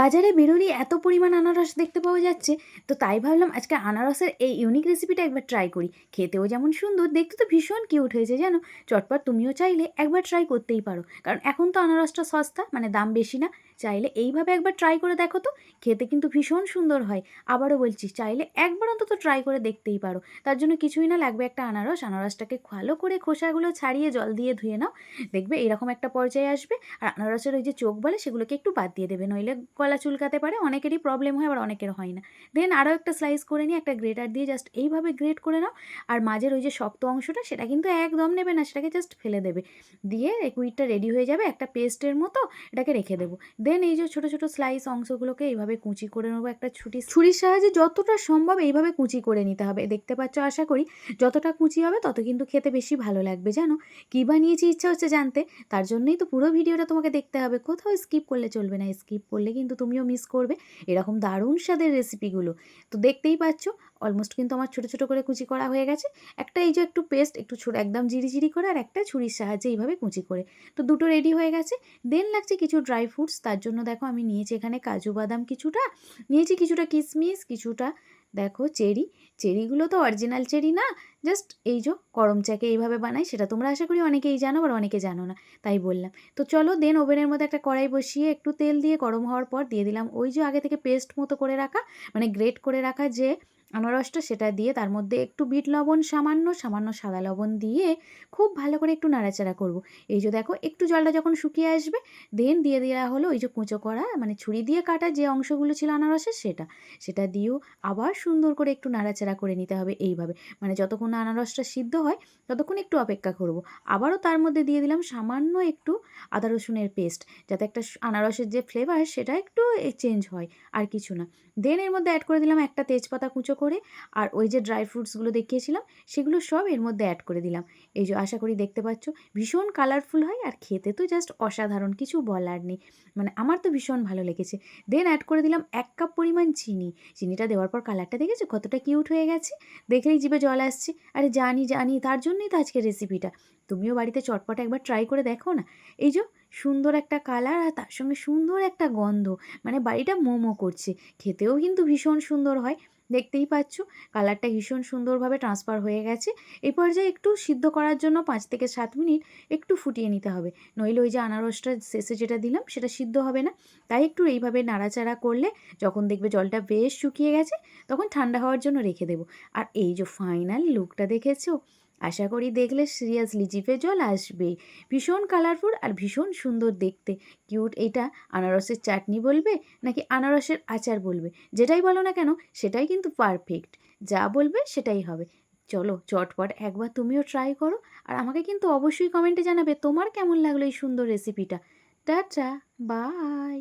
বাজারে বেরোলেই এত পরিমাণ আনারস দেখতে পাওয়া যাচ্ছে, তো তাই ভাবলাম আজকে আনারসের এই ইউনিক রেসিপিটা একবার ট্রাই করি। খেতেও যেমন সুন্দর, দেখতে তো ভীষণ কিউট হয়েছে জানো। চটপট তুমিও চাইলে একবার ট্রাই করতেই পারো, কারণ এখন তো আনারসটা সস্তা, মানে দাম বেশি না। চাইলে এইভাবে একবার ট্রাই করে দেখো তো, খেতে কিন্তু ভীষণ সুন্দর হয়। আবারও বলছি, চাইলে একবার অন্তত ট্রাই করে দেখতেই পারো। তার জন্য কিছুই না, লাগবে একটা আনারসটাকে ভালো করে খোসাগুলো ছাড়িয়ে জল দিয়ে ধুয়ে নাও। দেখবে এরকম একটা পর্যায়ে আসবে। আর আনারসের ওই যে চোখ বলে, সেগুলোকে একটু বাদ দিয়ে দেবে, নইলে গলা চুলকাতে পারে। অনেকেরই প্রবলেম হয়, আবার অনেকের হয় না। দেন আরও একটা স্লাইস করে নিয়ে একটা গ্রেটার দিয়ে জাস্ট এইভাবে গ্রেট করে নাও। আর মাঝের ওই যে শক্ত অংশটা, সেটা কিন্তু একদম নেবে না, সেটাকে জাস্ট ফেলে দেবে। দিয়ে কুইটটা রেডি হয়ে যাবে একটা পেস্টের মতো, এটাকে রেখে দেবো। দেন এই যে ছোটো ছোটো স্লাইস অংশগুলোকে এইভাবে কুচি করে নেবো। একটা ছুরির সাহায্যে যতটা সম্ভব এইভাবে কুচি করে নিতে হবে। দেখতে পাচ্ছ আশা করি, যতটা কুচি হবে তত কিন্তু খেতে বেশি ভালো লাগবে জানো। কী বানিয়েছি ইচ্ছা হচ্ছে জানতে, তার জন্যই তো পুরো ভিডিওটা তোমাকে দেখতে হবে, কোথাও স্কিপ করলে চলবে না। স্কিপ করলে কিন্তু তুমিও মিস করবে এরকম দারুণ স্বাদের রেসিপিগুলো। তো দেখতেই পাচ্ছ, অলমোস্ট কিন্তু আমার ছোটো ছোটো করে কুচি করা হয়ে গেছে। একটা এই যে একটু পেস্ট, একটু ছোটো একদম জিরি করে, আর একটা ছুরির সাহায্যে এইভাবে কুচি করে। তো দুটো রেডি হয়ে গেছে। দেন লাগছে কিছু ড্রাই ফ্রুটস। তার জন্য দেখো আমি নিয়েছি এখানে কাজু বাদাম কিছুটা, নিয়েছি কিছুটা কিশমিশ, কিছুটা দেখো চেরিগুলো তো অরিজিনাল চেরি না, জাস্ট এই যে করম চাকে এইভাবে বানাই, সেটা তোমরা আশা করি অনেকেই জানো, আর অনেকে জানো না, তাই বললাম। তো চলো, দেন ওভেনের মধ্যে একটা কড়াই বসিয়ে একটু তেল দিয়ে গরম হওয়ার পর দিয়ে দিলাম ওই যে আগে থেকে পেস্ট মতো করে রাখা, মানে গ্রেট করে রাখা যে আনারসটা, সেটা দিয়ে তার মধ্যে একটু বিট লবণ, সামান্য সামান্য সাদা লবণ দিয়ে খুব ভালো করে একটু নাড়াচাড়া করব। এই যে দেখো একটু জলটা যখন শুকিয়ে আসবে, দেন দিয়ে দেওয়া হলো ওই যে কুঁচো করা, মানে ছুরি দিয়ে কাটা যে অংশগুলো ছিল আনারসের, সেটা দিয়েও আবার সুন্দর করে একটু নাড়াচাড়া করে নিতে হবে এইভাবে। মানে যতক্ষণ না আনারসটা সিদ্ধ হয় ততক্ষণ একটু অপেক্ষা করব। আবারও তার মধ্যে দিয়ে দিলাম সামান্য একটু আদা রসুনের পেস্ট, যাতে একটা আনারসের যে ফ্লেভার সেটা একটু চেঞ্জ হয়, আর কিছু না। দেন এর মধ্যে অ্যাড করে দিলাম একটা তেজপাতা কুচো করে, আর ওই যে ড্রাই ফ্রুটসগুলো দেখিয়েছিলাম সেগুলো সব এর মধ্যে অ্যাড করে দিলাম। এই যে আশা করি দেখতে পাচ্ছ, ভীষণ কালারফুল হয়, আর খেতে তো জাস্ট অসাধারণ, কিছু বলার নেই। মানে আমার তো ভীষণ ভালো লেগেছে। দেন অ্যাড করে দিলাম 1 কাপ পরিমাণ চিনিটা দেওয়ার পর কালারটা দেখেছো কতটা কিউট হয়ে গেছে, দেখলেই জিভে জল আসছে। আরে জানি জানি, তার জন্যই তো আজকের রেসিপিটা। তুমিও বাড়িতে চটপট একবার ট্রাই করে দেখো না। এই যে সুন্দর একটা কালার, আর তার সঙ্গে সুন্দর একটা গন্ধ, মানে বাড়িটা মোমো করছে। খেতেও কিন্তু ভীষণ সুন্দর হয়। দেখতেই পাচ্ছ কালারটা ভীষণ সুন্দরভাবে ট্রান্সফার হয়ে গেছে। এই পর্যায়ে একটু সিদ্ধ করার জন্য 5 থেকে 7 মিনিট একটু ফুটিয়ে নিতে হবে, নইলে ওই যে আনারসটা শেষে যেটা দিলাম সেটা সিদ্ধ হবে না। তাই একটু এইভাবে নাড়াচাড়া করলে, যখন দেখবে জলটা বেশ শুকিয়ে গেছে, তখন ঠান্ডা হওয়ার জন্য রেখে দেবো। আর এই যে ফাইনাল লুকটা দেখেছো, আশা করি দেখলে সিরিয়াসলি জিভে জল আসবেই। ভীষণ কালারফুল আর ভীষণ সুন্দর দেখতে, কিউট। এটা আনারসের চাটনি বলবে নাকি আনারসের আচার বলবে, যেটাই বলো না কেন সেটাই কিন্তু পারফেক্ট। যা বলবে সেটাই হবে। চলো চটপট একবার তুমিও ট্রাই করো, আর আমাকে কিন্তু অবশ্যই কমেন্টে জানাবে তোমার কেমন লাগলো এই সুন্দর রেসিপিটা। Tata, by.